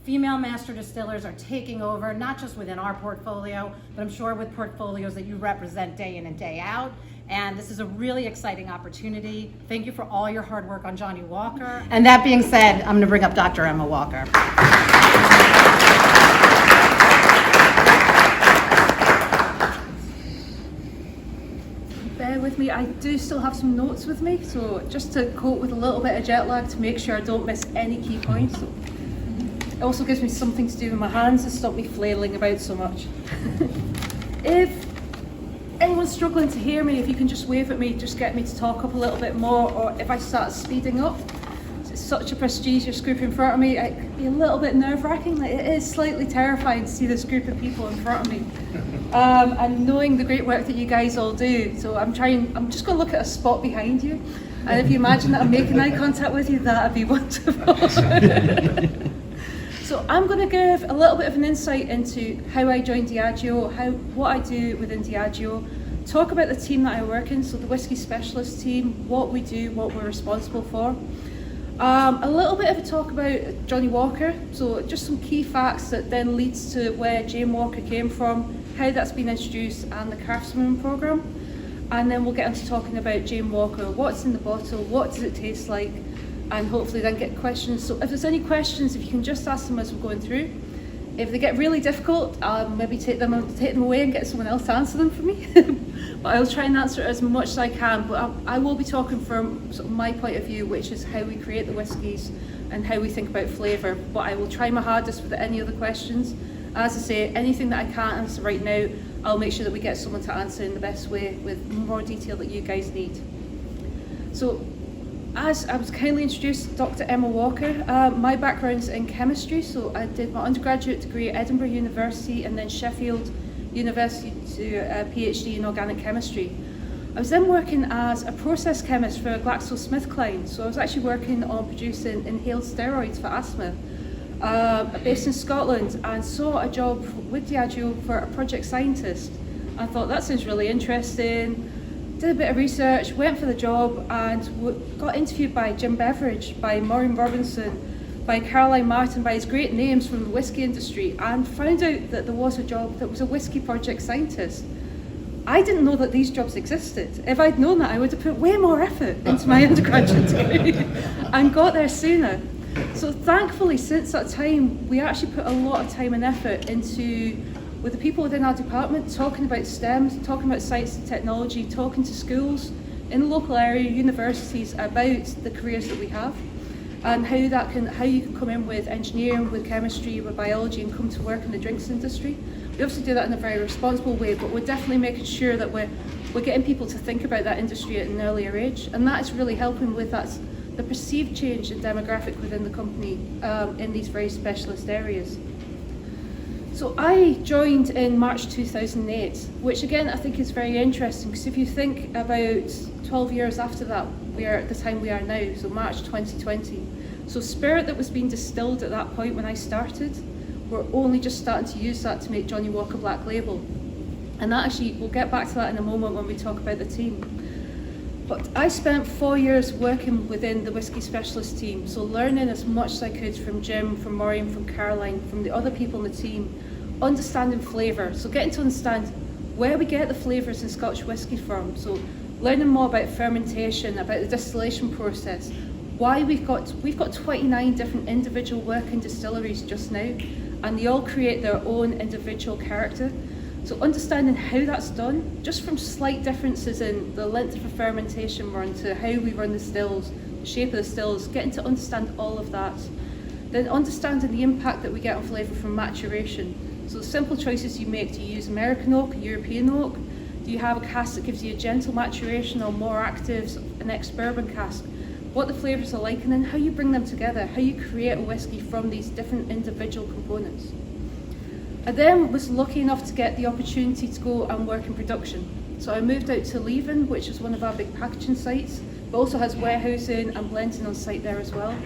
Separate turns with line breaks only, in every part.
female master distillers are taking over, not just within our portfolio, but I'm sure with portfolios that you represent day in and day out. And this is a really exciting opportunity. Thank you for all your hard work on Johnnie Walker. And that being said, I'm gonna bring up Dr. Emma Walker.
Bear with me, I do still have some notes with me, so just to cope with a little bit of jet lag to make sure I don't miss any key points. It also gives me something to do with my hands to stop me flailing about so much. If anyone's struggling to hear me, if you can just wave at me, just get me to talk up a little bit more, or if I start speeding up. It's such a prestigious group in front of me, it can be a little bit nerve-wracking. Like, it is slightly terrifying to see this group of people in front of me. And knowing the great work that you guys all do. So I'm just going to look at a spot behind you, and if you imagine that I'm making eye contact with you, that'd be wonderful. So I'm going to give a little bit of an insight into how I joined Diageo, what I do within Diageo, talk about the team that I work in, so the Whiskey Specialist team, what we do, what we're responsible for. A little bit of a talk about Johnnie Walker, so just some key facts that then leads to where Jane Walker came from, how that's been introduced, and the Craftsman programme. And then we'll get into talking about Jane Walker, what's in the bottle, what does it taste like, and hopefully then get questions. So if there's any questions, if you can just ask them as we're going through. If they get really difficult, I'll maybe take them away and get someone else to answer them for me. But I'll try and answer it as much as I can. But I will be talking from sort of my point of view, which is how we create the whiskies and how we think about flavour. But I will try my hardest with any other questions. As I say, anything that I can't answer right now, I'll make sure that we get someone to answer in the best way with more detail that you guys need. So, as I was kindly introduced, Dr. Emma Walker. My background's in chemistry, so I did my undergraduate degree at Edinburgh University and then Sheffield University to a PhD in organic chemistry. I was then working as a process chemist for GlaxoSmithKline, so I was actually working on producing inhaled steroids for asthma, based in Scotland, and saw a job with Diageo for a project scientist. I thought that sounds really interesting. Did a bit of research, went for the job, and got interviewed by Jim Beveridge, by Maureen Robinson, by Caroline Martin, by these great names from the whisky industry, and found out that there was a job that was a whisky project scientist. I didn't know that these jobs existed. If I'd known that, I would have put way more effort into my undergraduate degree and got there sooner. So thankfully, since that time, we actually put a lot of time and effort into, with the people within our department, talking about STEM, talking about science and technology, talking to schools in the local area, universities, about the careers that we have and how you can come in with engineering, with chemistry, with biology, and come to work in the drinks industry. We obviously do that in a very responsible way, but we're definitely making sure that we're getting people to think about that industry at an earlier age, and that is really helping with the perceived change in demographic within the company in these very specialist areas. So I joined in March 2008, which again I think is very interesting, because if you think about 12 years after that, we are at the time we are now, so March 2020. So spirit that was being distilled at that point when I started, we're only just starting to use that to make Johnnie Walker Black Label. And that actually, we'll get back to that in a moment when we talk about the team. But I spent 4 years working within the Whiskey Specialist team, so learning as much as I could from Jim, from Maureen, from Caroline, from the other people in the team, understanding flavour, so getting to understand where we get the flavours in Scotch whisky from, so learning more about fermentation, about the distillation process, why we've got 29 different individual working distilleries just now, and they all create their own individual character. So understanding how that's done, just from slight differences in the length of a fermentation run to how we run the stills, the shape of the stills, getting to understand all of that. Then understanding the impact that we get on flavour from maturation. So the simple choices you make, do you use American oak, European oak? Do you have a cask that gives you a gentle maturation or more active, an ex-bourbon cask? What the flavours are like, and then how you bring them together, how you create a whisky from these different individual components. I then was lucky enough to get the opportunity to go and work in production. So I moved out to Leven, which is one of our big packaging sites, but also has warehousing and blending on site there as well.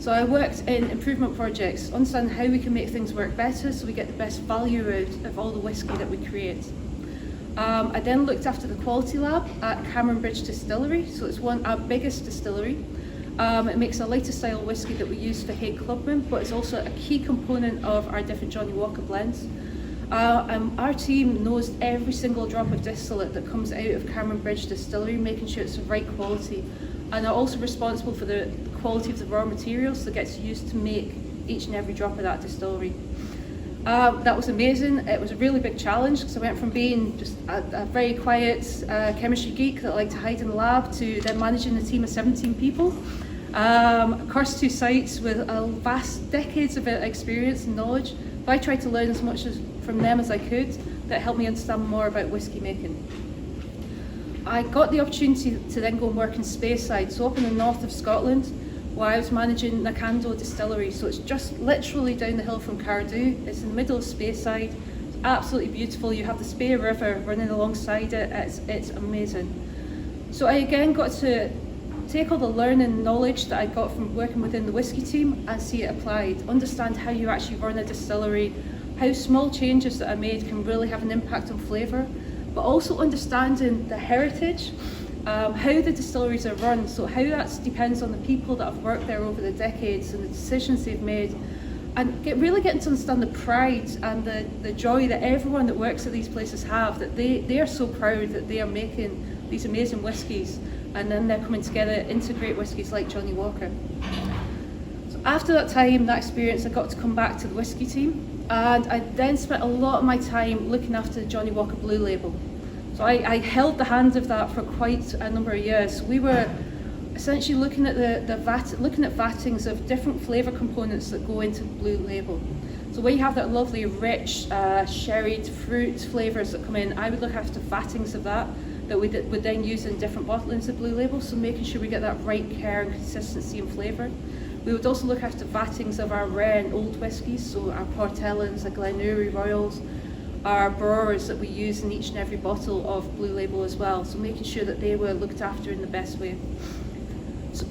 So I worked in improvement projects, understanding how we can make things work better so we get the best value out of all the whisky that we create. I then looked after the quality lab at Cameron Bridge Distillery, so it's our biggest distillery. It makes a lighter style whiskey that we use for Hague Clubman, but it's also a key component of our different Johnnie Walker blends. Our team knows every single drop of distillate that comes out of Cameron Bridge Distillery, making sure it's the right quality, and are also responsible for the quality of the raw materials that gets used to make each and every drop of that distillery. That was amazing. It was a really big challenge because I went from being just a very quiet chemistry geek that liked to hide in the lab to then managing a team of 17 people across 2 sites with a vast decades of experience and knowledge. But I tried to learn as much from them as I could that helped me understand more about whiskey making. I got the opportunity to then go and work in Speyside, so up in the north of Scotland, where I was managing Nakando Distillery. So it's just literally down the hill from Cardew. It's in the middle of Speyside. It's absolutely beautiful. You have the Spey River running alongside it. It's amazing. So I again got to take all the learning and knowledge that I got from working within the whiskey team and see it applied. Understand how you actually run a distillery, how small changes that are made can really have an impact on flavour, but also understanding the heritage, how the distilleries are run, so how that depends on the people that have worked there over the decades and the decisions they've made, and really getting to understand the pride and the joy that everyone that works at these places have, that they are so proud that they are making these amazing whiskies, and then they're coming together into great whiskies like Johnnie Walker. So after that time, that experience, I got to come back to the whiskey team, and I then spent a lot of my time looking after the Johnnie Walker Blue Label. So I held the hand of that for quite a number of years. We were essentially looking at looking at vattings of different flavour components that go into Blue Label. So where you have that lovely rich sherried fruit flavours that come in, I would look after vattings of that we would then use in different bottlings of Blue Label, so making sure we get that right care and consistency and flavour. We would also look after vattings of our rare and old whiskies, so our Portellans, our Glenurry Royals, our Brewers that we use in each and every bottle of Blue Label as well, so making sure that they were looked after in the best way. So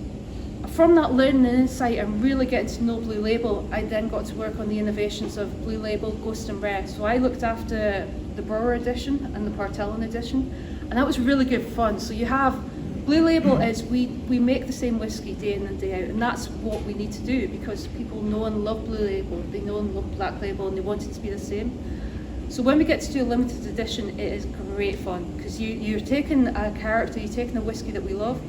from that learning and insight and really getting to know Blue Label, I then got to work on the innovations of Blue Label, Ghost and Rare. So I looked after the Brewer edition and the Portellan edition, and that was really good fun. So you have Blue Label is we make the same whiskey day in and day out, and that's what we need to do because people know and love Blue Label, they know and love Black Label, and they want it to be the same. So when we get to do a limited edition, it is great fun because you're taking a character, you're taking a whiskey that we love,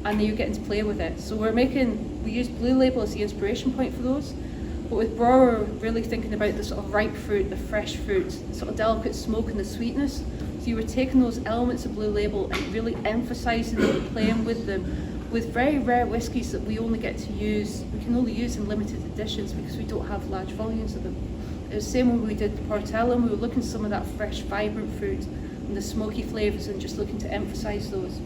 and then you're getting to play with it. So we use Blue Label as the inspiration point for those, but with Brewer, we're really thinking about the sort of ripe fruit, the fresh fruit, the sort of delicate smoke and the sweetness. So you were taking those elements of Blue Label and really emphasising them and playing with them with very rare whiskies that we can only use in limited editions because we don't have large volumes of them. It was the same when we did the Portellan, we were looking at some of that fresh, vibrant fruit and the smoky flavours and just looking to emphasise those.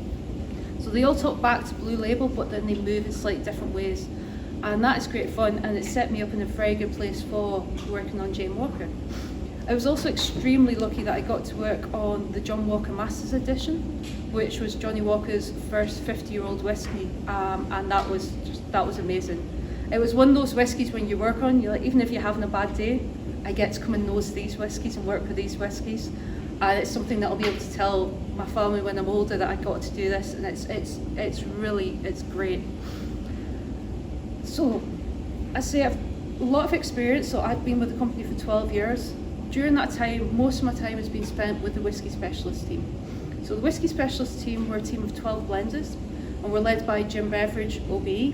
So they all talk back to Blue Label, but then they move in slightly different ways. And that is great fun, and it set me up in a very good place for working on Johnnie Walker. I was also extremely lucky that I got to work on the John Walker Masters edition, which was Johnnie Walker's first 50-year-old whiskey, and that was amazing. It was one of those whiskies when you work on, you're like, even if you're having a bad day, I get to come and nose these whiskies and work with these whiskies, and it's something that I'll be able to tell my family when I'm older that I got to do this, and it's great. So, I say I've a lot of experience, so I've been with the company for 12 years. During that time, most of my time has been spent with the Whiskey Specialist team. So the Whiskey Specialist team, we're a team of 12 blenders, and we're led by Jim Beveridge, OBE,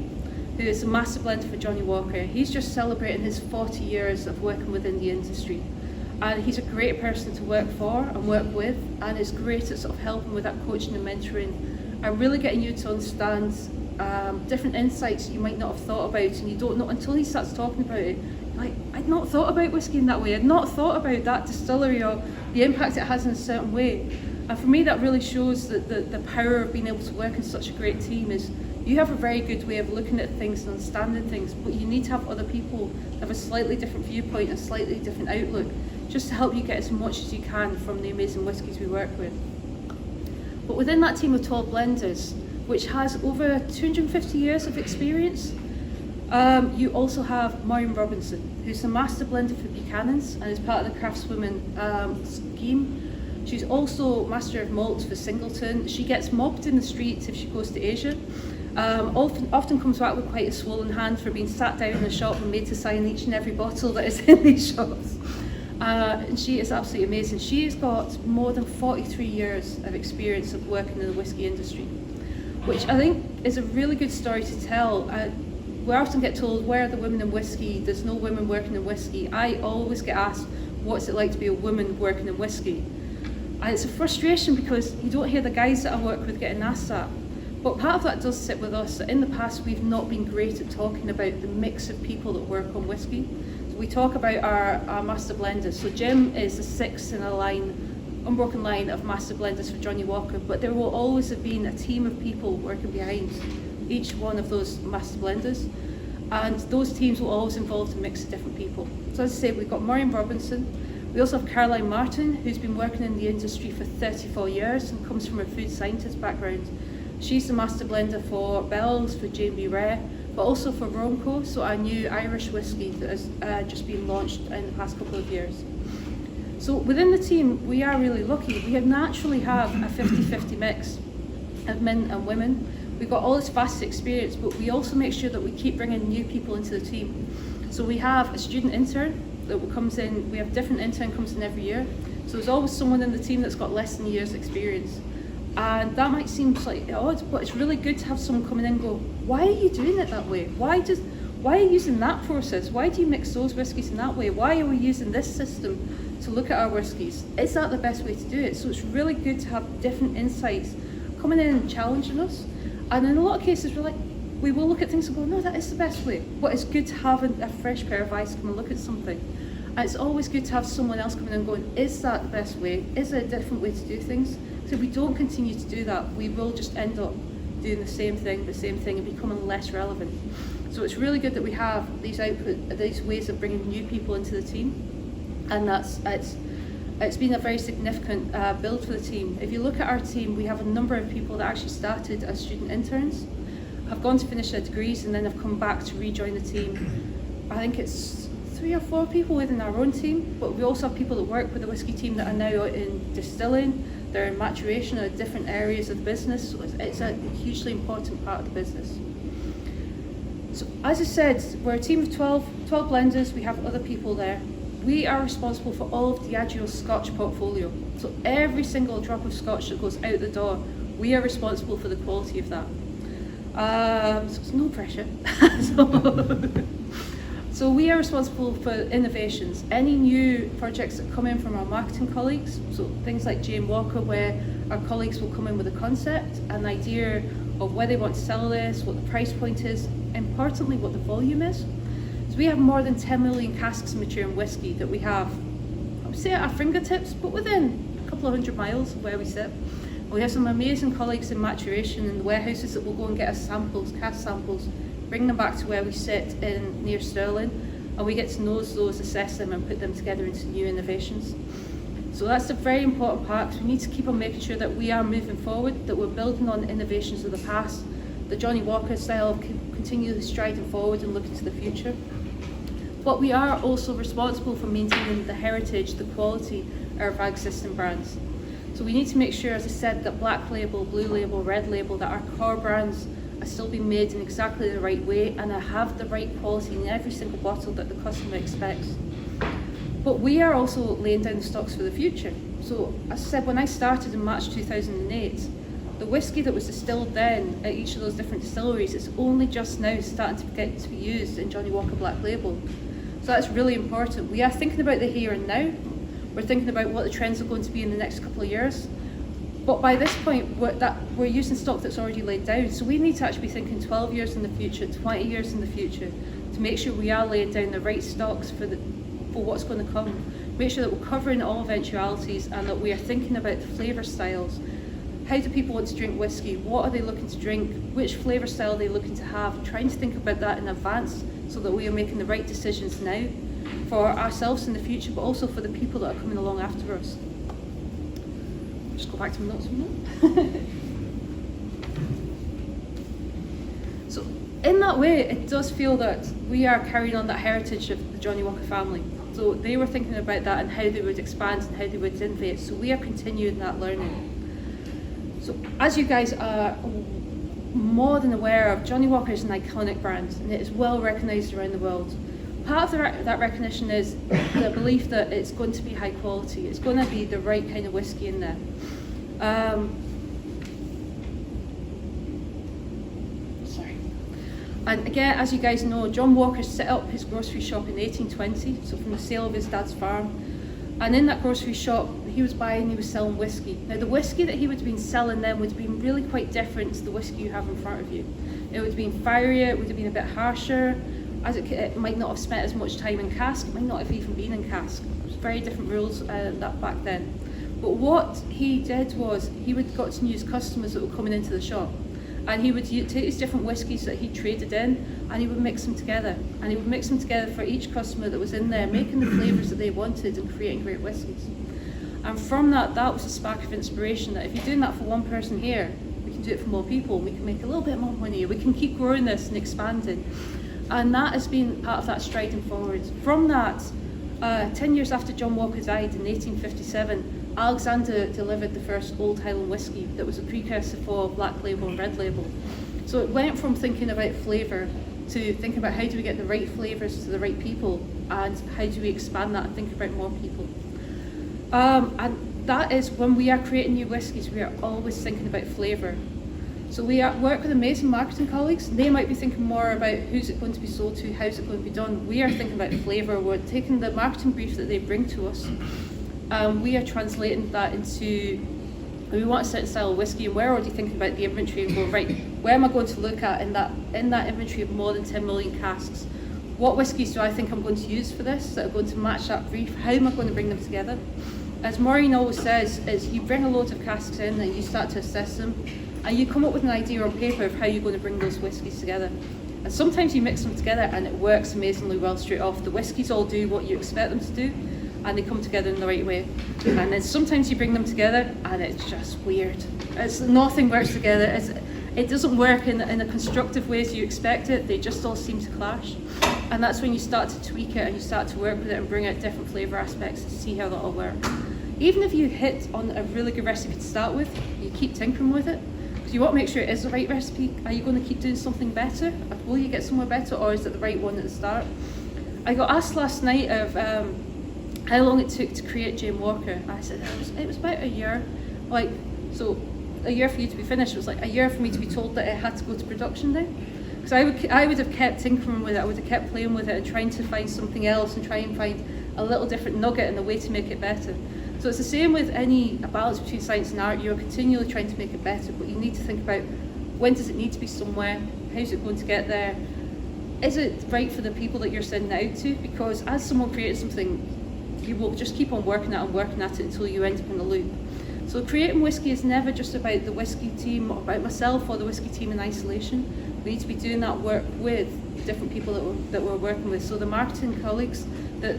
who is a master blender for Johnnie Walker. He's just celebrating his 40 years of working within the industry. And he's a great person to work for and work with, and is great at sort of helping with that coaching and mentoring, and really getting you to understand different insights you might not have thought about, and you don't know until he starts talking about it. Like, I'd not thought about whiskey in that way, I'd not thought about that distillery or the impact it has in a certain way. And for me, that really shows that the power of being able to work in such a great team is you have a very good way of looking at things and understanding things, but you need to have other people have a slightly different viewpoint, a slightly different outlook, just to help you get as much as you can from the amazing whiskies we work with. But within that team of 12 blenders, which has over 250 years of experience, you also have Maureen Robinson, who's the master blender for Buchanan's and is part of the Craftswomen scheme. She's also master of malts for Singleton. She gets mobbed in the streets if she goes to Asia. often comes back with quite a swollen hand for being sat down in the shop and made to sign each and every bottle that is in these shops. And she is absolutely amazing. She's got more than 43 years of experience of working in the whisky industry, which I think is a really good story to tell. We often get told, where are the women in whisky? There's no women working in whisky. I always get asked, what's it like to be a woman working in whisky? And it's a frustration because you don't hear the guys that I work with getting asked that. But part of that does sit with us. In the past, we've not been great at talking about the mix of people that work on whisky. So we talk about our master blenders. So Jim is the sixth in a line, unbroken line of master blenders for Johnnie Walker, but there will always have been a team of people working behind each one of those master blenders. And those teams will always involve a mix of different people. So as I say, we've got Maureen Robinson. We also have Caroline Martin, who's been working in the industry for 34 years and comes from a food scientist background. She's the master blender for Bell's, for J&B Rare, but also for Romco, so our new Irish whisky that has just been launched in the past couple of years. So within the team, we are really lucky. We naturally have a 50-50 mix of men and women. We've got all this vast experience, but we also make sure that we keep bringing new people into the team. So we have a student intern that comes in. We have a different intern comes in every year. So there's always someone in the team that's got less than a year's experience. And that might seem slightly odd, but it's really good to have someone come in and go, why are you doing it that way? Why are you using that process? Why do you mix those whiskies in that way? Why are we using this system to look at our whiskies? Is that the best way to do it? So it's really good to have different insights coming in and challenging us. And in a lot of cases, we will look at things and go, no, that is the best way. But it's good to have a fresh pair of eyes come and look at something. And it's always good to have someone else coming in and going, is that the best way? Is there a different way to do things? So if we don't continue to do that, we will just end up doing the same thing, and becoming less relevant. So it's really good that we have these ways of bringing new people into the team, and it's been a very significant build for the team. If you look at our team, we have a number of people that actually started as student interns, have gone to finish their degrees, and then have come back to rejoin the team. I think it's 3 or 4 people within our own team, but we also have people that work with the whisky team that are now in distilling. They're in maturation or different areas of the business, so it's a hugely important part of the business. So as I said, we're a team of 12 blenders. We have other people there. We are responsible for all of Diageo's Scotch portfolio. So every single drop of Scotch that goes out the door, we are responsible for the quality of that. So it's no pressure. So we are responsible for innovations. Any new projects that come in from our marketing colleagues, so things like Johnnie Walker, where our colleagues will come in with a concept, an idea of where they want to sell this, what the price point is, importantly what the volume is. So we have more than 10 million casks of maturing whiskey that we have, I would say at our fingertips, but within a couple of 100 miles of where we sit. And we have some amazing colleagues in maturation in the warehouses that will go and get us samples, cask samples, bring them back to where we sit in near Stirling, and we get to nose those, assess them, and put them together into new innovations. So that's a very important part, because we need to keep on making sure that we are moving forward, that we're building on innovations of the past, the Johnnie Walker style of continually striding forward and looking to the future. But we are also responsible for maintaining the heritage, the quality of our existing brands. So we need to make sure, as I said, that Black Label, Blue Label, Red Label, that our core brands are still being made in exactly the right way and have the right quality in every single bottle that the customer expects. But we are also laying down the stocks for the future. So as I said, when I started in March 2008, the whiskey that was distilled then at each of those different distilleries is only just now starting to get to be used in Johnnie Walker Black Label. So that's really important. We are thinking about the here and now. We're thinking about what the trends are going to be in the next couple of years. But by this point, we're using stock that's already laid down. So we need to actually be thinking 12 years in the future, 20 years in the future, to make sure we are laying down the right stocks for what's going to come. Make sure that we're covering all eventualities and that we are thinking about the flavour styles. How do people want to drink whiskey? What are they looking to drink? Which flavour style are they looking to have? Trying to think about that in advance so that we are making the right decisions now for ourselves in the future, but also for the people that are coming along after us. Just go back to my notes for a minute. So in that way, it does feel that we are carrying on that heritage of the Johnnie Walker family. So they were thinking about that and how they would expand and how they would innovate. So we are continuing that learning. So as you guys more than aware of, Johnnie Walker is an iconic brand and it is well recognised around the world. Part of that recognition is the belief that it's going to be high quality, it's going to be the right kind of whiskey in there. And again, as you guys know, John Walker set up his grocery shop in 1820, so from the sale of his dad's farm. And in that grocery shop, he was selling whiskey. Now the whiskey that he would have been selling then would have been really quite different to the whiskey you have in front of you. It would have been fierier, it would have been a bit harsher, as it might not have spent as much time in cask, it might not have even been in cask. It was very different rules that back then. But what he did was, he would got to use customers that were coming into the shop. And he would take these different whiskies that he traded in and he would mix them together. And he would mix them together for each customer that was in there, making the flavours that they wanted and creating great whiskies. And from that was a spark of inspiration that if you're doing that for one person here, we can do it for more people, we can make a little bit more money, we can keep growing this and expanding. And that has been part of that striding forward. From that, 10 years after John Walker died in 1857, Alexander delivered the first Old Highland whiskey that was a precursor for Black Label and Red Label. So it went from thinking about flavour to thinking about how do we get the right flavours to the right people and how do we expand that and think about more people. And that is when we are creating new whiskies, we are always thinking about flavour. So we work with amazing marketing colleagues. They might be thinking more about who's it going to be sold to, how's it going to be done. We are thinking about flavour. We're taking the marketing brief that they bring to us. We are translating that into, we want a certain style of whiskey, and we're already thinking about the inventory and going, right, where am I going to look at in that inventory of more than 10 million casks? What whiskies do I think I'm going to use for this that are going to match that brief? How am I going to bring them together? As Maureen always says, is you bring a load of casks in and you start to assess them, and you come up with an idea on paper of how you're going to bring those whiskies together. And sometimes you mix them together and it works amazingly well straight off. The whiskies all do what you expect them to do, and they come together in the right way. And then sometimes you bring them together and it's just weird. Nothing works together. It doesn't work in a constructive way as you expect it. They just all seem to clash. And that's when you start to tweak it and you start to work with it and bring out different flavour aspects to see how that all works. Even if you hit on a really good recipe to start with, you keep tinkering with it. Because you want to make sure it is the right recipe. Are you going to keep doing something better? Will you get somewhere better, or is it the right one at the start? I got asked last night of how long it took to create Johnnie Walker. I said it was about a year. So a year for you to be finished was like a year for me to be told that it had to go to production now. Because I would have kept tinkering with it, I would have kept playing with it and trying to find something else and try and find a little different nugget and a way to make it better. So it's the same with any balance between science and art. You're continually trying to make it better, but you need to think about when does it need to be somewhere, how's it going to get there, is it right for the people that you're sending it out to? Because as someone creates something, you will just keep on working at it until you end up in the loop. So creating whiskey is never just about the whiskey team or about myself or the whiskey team in isolation. We need to be doing that work with different people that we're working with. So the marketing colleagues,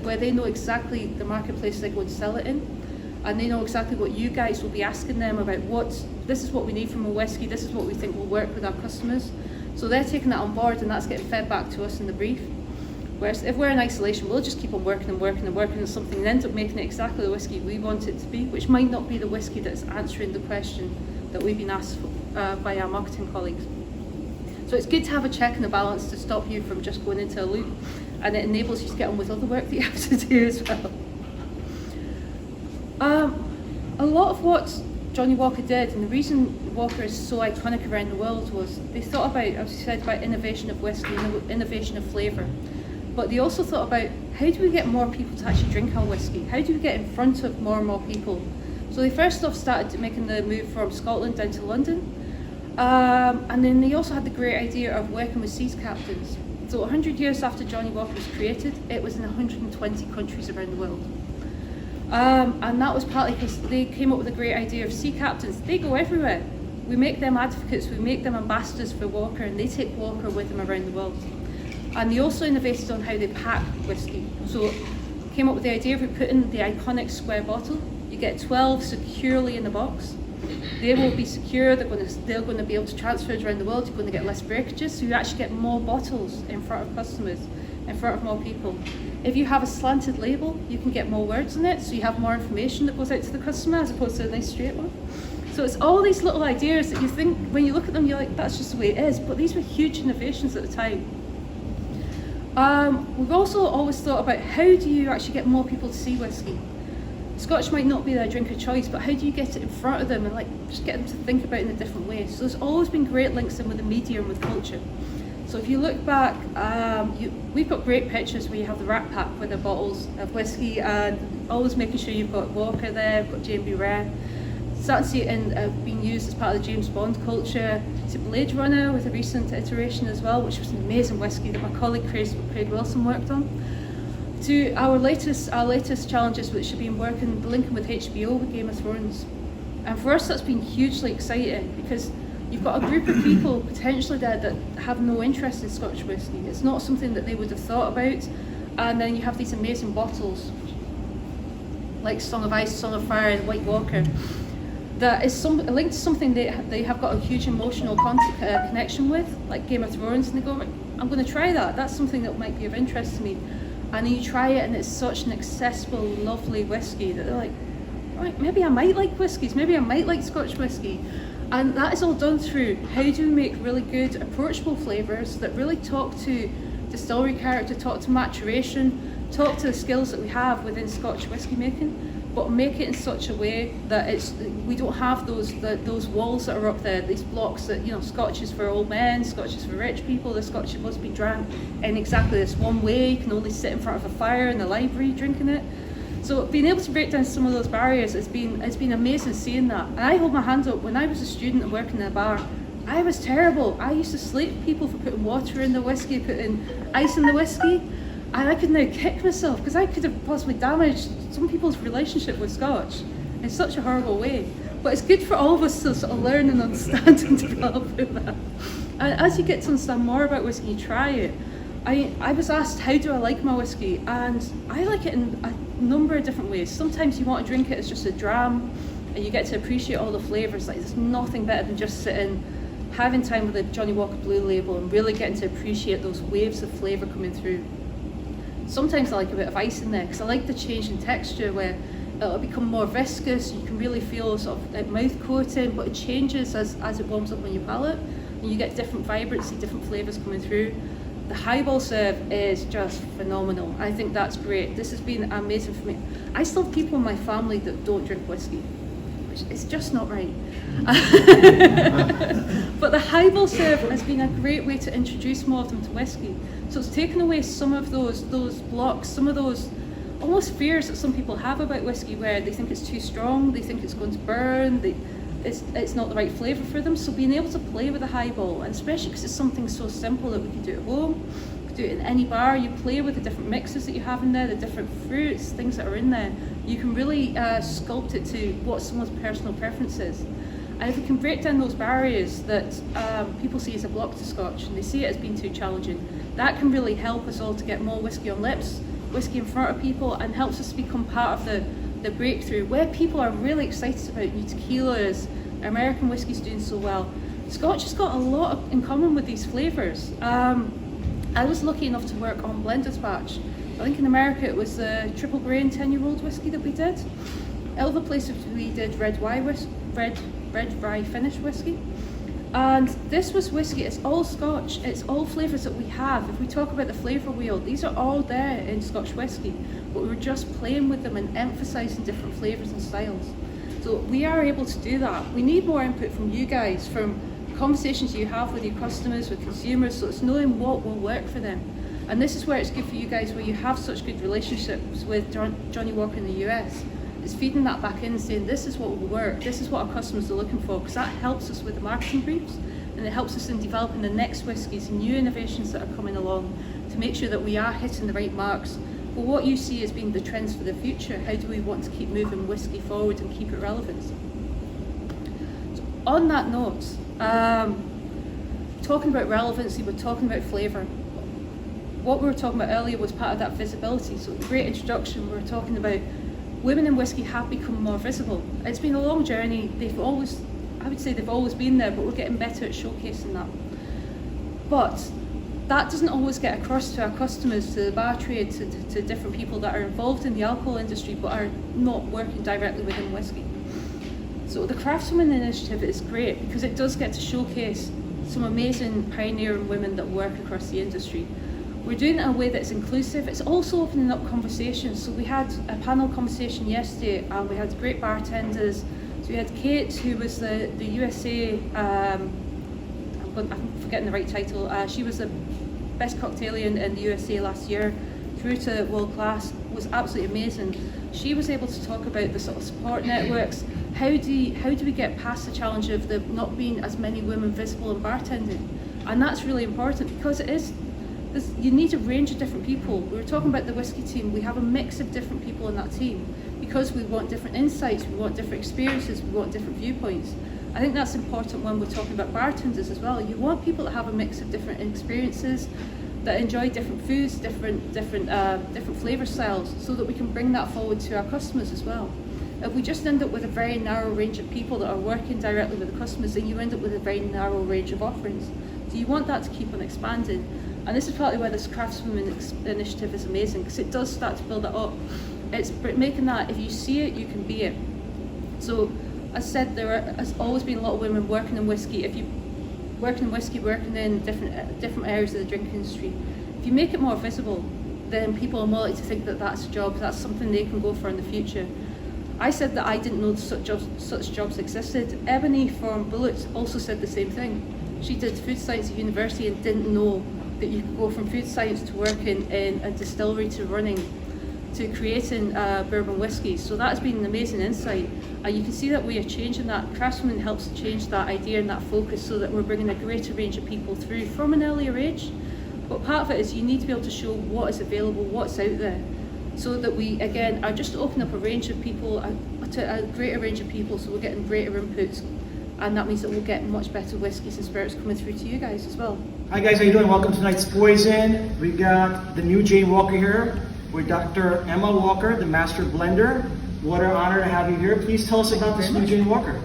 where they know exactly the marketplace they're going to sell it in, and they know exactly what you guys will be asking them about. This is what we need from a whiskey, this is what we think will work with our customers. So they're taking that on board and that's getting fed back to us in the brief. Whereas if we're in isolation, we'll just keep on working on something and end up making it exactly the whiskey we want it to be, which might not be the whiskey that's answering the question that we've been asked by our marketing colleagues. So it's good to have a check and a balance to stop you from just going into a loop, and it enables you to get on with other work that you have to do as well. A lot of what Johnnie Walker did, and the reason Walker is so iconic around the world, was they thought about, as you said, about innovation of whiskey, innovation of flavour. But they also thought about how do we get more people to actually drink our whiskey? How do we get in front of more and more people? So they first off started making the move from Scotland down to London. And then they also had the great idea of working with seas captains. So 100 years after Johnnie Walker was created, it was in 120 countries around the world. And that was partly because they came up with a great idea of sea captains. They go everywhere. We make them advocates, we make them ambassadors for Walker, and they take Walker with them around the world. And they also innovated on how they pack whiskey. So came up with the idea of putting the iconic square bottle. You get 12 securely in the box. They will be secure, they're going to be able to transfer it around the world, you're going to get less breakages, so you actually get more bottles in front of customers, in front of more people. If you have a slanted label, you can get more words in it, so you have more information that goes out to the customer as opposed to a nice straight one. So it's all these little ideas that you think, when you look at them, you're like, that's just the way it is. But these were huge innovations at the time. We've also always thought about, how do you actually get more people to see whiskey? Scotch might not be their drink of choice, but how do you get it in front of them and just get them to think about it in a different way? So there's always been great links in with the media and with culture. So if you look back, we've got great pictures where you have the Rat Pack with the bottles of whiskey, and always making sure you've got Walker there, we've got J&B Rare. Starting to see it being used as part of the James Bond culture. To Blade Runner with a recent iteration as well, which was an amazing whiskey that my colleague Craig Wilson worked on. To our latest challenges, which have been working, linking with HBO with Game of Thrones. And for us, that's been hugely exciting, because you've got a group of people potentially there that have no interest in Scotch whisky. It's not something that they would have thought about. And then you have these amazing bottles, like Song of Ice, Song of Fire, and White Walker, that is linked to something they have got a huge emotional connection with, like Game of Thrones, and they go, I'm going to try that. That's something that might be of interest to me. And then you try it, and it's such an accessible, lovely whiskey that they're like, right, maybe I might like whiskies, maybe I might like Scotch whiskey. And that is all done through, how do we make really good, approachable flavours that really talk to distillery character, talk to maturation, talk to the skills that we have within Scotch whisky making, but make it in such a way that we don't have those walls that are up there, these blocks that, Scotch is for old men, Scotch is for rich people, the Scotch must be drank in exactly this one way, you can only sit in front of a fire in the library drinking it. So being able to break down some of those barriers, it's been amazing seeing that. And I hold my hands up, when I was a student and working in a bar, I was terrible. I used to slate people for putting water in the whiskey, putting ice in the whiskey. And I could now kick myself, because I could have possibly damaged some people's relationship with Scotch in such a horrible way. But it's good for all of us to sort of learn and understand and develop with that. And as you get to understand more about whiskey, you try it. I was asked, how do I like my whiskey? And I like it in a number of different ways. Sometimes you want to drink it as just a dram, and you get to appreciate all the flavours. Like, there's nothing better than just sitting, having time with a Johnnie Walker Blue Label, and really getting to appreciate those waves of flavour coming through. Sometimes I like a bit of ice in there, because I like the change in texture where it'll become more viscous, you can really feel sort of mouth coating, but it changes as it warms up on your palate, and you get different vibrancy, different flavours coming through. The highball serve is just phenomenal. I think that's great. This has been amazing for me. I still have people in my family that don't drink whiskey, which is just not right. But the highball serve has been a great way to introduce more of them to whiskey. So it's taken away some of those blocks, some of those almost fears that some people have about whiskey, where they think it's too strong, they think it's going to burn, it's not the right flavour for them. So being able to play with the highball, and especially because it's something so simple that we can do at home, we can do it in any bar, you play with the different mixes that you have in there, the different fruits, things that are in there, you can really sculpt it to what someone's personal preference is. And if we can break down those barriers that people see as a block to Scotch, and they see it as being too challenging, that can really help us all to get more whiskey on lips, whiskey in front of people, and helps us become part of the breakthrough, where people are really excited about new tequilas, American whiskey's doing so well. Scotch has got a lot in common with these flavours. I was lucky enough to work on Blender's Batch. I think in America it was the triple grain 10-year-old whiskey that we did. Other places we did red rye finish whiskey. And this was whiskey, it's all Scotch, it's all flavours that we have. If we talk about the flavour wheel, these are all there in Scotch whiskey, but we were just playing with them and emphasising different flavours and styles. So we are able to do that. We need more input from you guys, from conversations you have with your customers, with consumers, so it's knowing what will work for them. And this is where it's good for you guys, where you have such good relationships with Johnnie Walker in the US. It's feeding that back in and saying, this is what will work, this is what our customers are looking for, because that helps us with the marketing briefs, and it helps us in developing the next whiskies and new innovations that are coming along to make sure that we are hitting the right marks. But what you see as being the trends for the future, how do we want to keep moving whiskey forward and keep it relevant? So on that note, talking about relevancy, we're talking about flavour. What we were talking about earlier was part of that visibility. So great introduction, we were talking about women in whiskey have become more visible. It's been a long journey. I would say they've always been there, but we're getting better at showcasing that. But that doesn't always get across to our customers, to the bar trade, to different people that are involved in the alcohol industry but are not working directly within whiskey. So the Craftswomen Initiative is great because it does get to showcase some amazing pioneering women that work across the industry. We're doing it in a way that's inclusive. It's also opening up conversations. So we had a panel conversation yesterday and we had great bartenders. So we had Kate, who was the USA, I'm forgetting the right title, she was the best cocktailian in the USA last year, through to world class, was absolutely amazing. She was able to talk about the sort of support networks. How do we get past the challenge of there not being as many women visible in bartending? And that's really important because you need a range of different people. We were talking about the whiskey team. We have a mix of different people in that team because we want different insights, we want different experiences, we want different viewpoints. I think that's important when we're talking about bartenders as well. You want people that have a mix of different experiences, that enjoy different foods, different flavour styles, so that we can bring that forward to our customers as well. If we just end up with a very narrow range of people that are working directly with the customers, then you end up with a very narrow range of offerings. So you want that to keep on expanding. And this is partly why this Craftswomen Initiative is amazing, because it does start to build that up. It's making that, if you see it, you can be it. So, as I said, has always been a lot of women working in whiskey. If you working in whiskey, working in different areas of the drinking industry, if you make it more visible, then people are more likely to think that that's a job, that's something they can go for in the future. I said that I didn't know such jobs existed. Ebony from Bullets also said the same thing. She did food science at university and didn't know that you could go from food science to working in a distillery to creating bourbon whiskey. So that has been an amazing insight. And you can see that we are changing that. Craftswomen helps change that idea and that focus so that we're bringing a greater range of people through from an earlier age. But part of it is you need to be able to show what is available, what's out there, so that we, again, are just opening up a range of people, a greater range of people, so we're getting greater inputs. And that means that we'll get much better whiskies and spirits coming through to you guys as well.
Hi guys, how you doing? Welcome to tonight's Poison. We got the new Johnnie Walker here with Dr. Emma Walker, the master blender. What an honor to have you here. Please tell us about this new Johnnie Walker.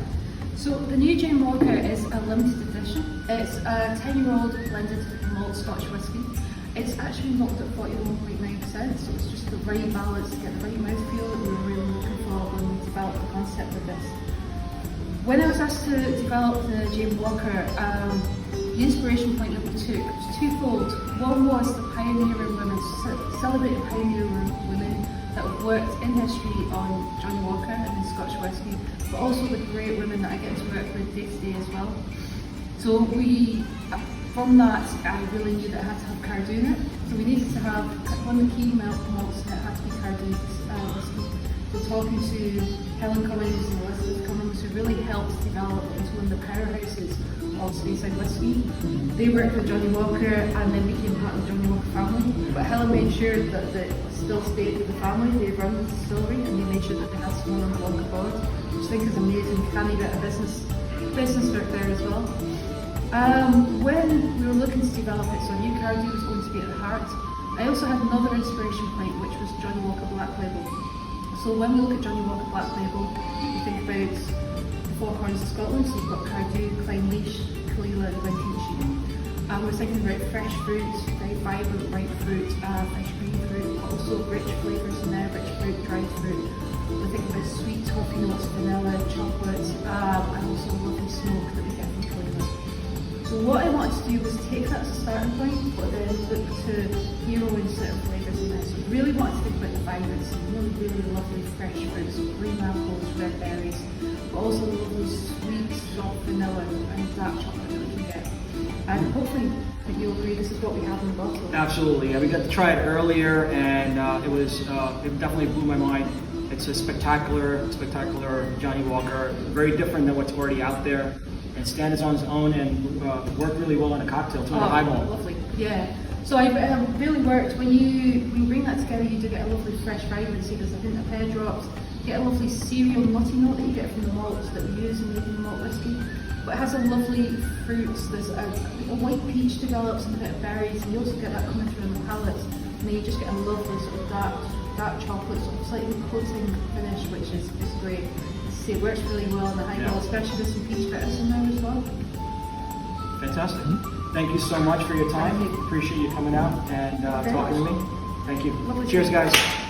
So the new Johnnie Walker is a limited edition. It's a 10-year-old blended malt Scotch whisky. It's actually malted at 41.9%, so it's just the right balance to get the right mouthfeel that we were really looking for when we developed the concept of this. When I was asked to develop the Johnnie Walker, the inspiration point that we took was twofold. One was the pioneering women, celebrating pioneering women that have worked in history on Johnnie Walker and in Scotch whisky, but also the great women that I get to work with day to day as well. So from that, I really knew that I had to have Cardew in it. So we needed to have one of the key malts that had to be Cardew whisky. So talking to Helen Cummings and Elizabeth Cummings, who really helped develop into one of the powerhouses of Speyside whisky. They worked with Johnnie Walker and then became part of the Johnnie Walker family. But Helen made sure that it still stayed with the family. They run the distillery and they made sure that they had someone on the Walker board, which I think is amazing. Canny bit of business work there as well. When we were looking to develop it, so I knew Cardew was going to be at the heart. I also had another inspiration point, which was Johnnie Walker Black Label. So when we look at Johnnie Walker Black Label, we think about the four corners of Scotland. So we've got Cardew, Clynelish, Caligula and Glencanishy. We're thinking about fresh fruit, very vibrant ripe fruit, fresh green fruit, but also rich flavours in there, rich fruit, dried fruit. We're thinking about sweet toffee notes, vanilla, chocolate, and also lovely smoke that we get from Caligula. So what I wanted to do was take that as a starting point, but then look to hero in certain flavours in there. So we really wanted to think about the vibrancy, really lovely fresh fruits, green apples, red berries, but also the lovely sweet, soft vanilla and dark chocolate that we can get. And hopefully that you'll agree this is what we have in the bottle.
Absolutely. Yeah, we got to try it earlier and it definitely blew my mind. It's a spectacular Johnnie Walker, very different than what's already out there. And stands on its own and worked really well in a cocktail, too, in a highball.
Lovely, yeah. So I really worked, when you bring that together, you do get a lovely fresh vibrancy. There's a hint of pear drops, you get a lovely cereal nutty note that you get from the malts that we use in making the malt whisky. But it has a lovely fruits, there's a white peach develops and a bit of berries, and you also get that coming through in the palate. And then you just get a lovely sort of dark chocolate, sort of slightly coating finish, which is great. It works really well in the highball, especially with some peach bitters in there as well.
Fantastic. Thank you so much for your time. Appreciate you coming out and talking to me. Thank you.
Lovely.
Cheers, guys.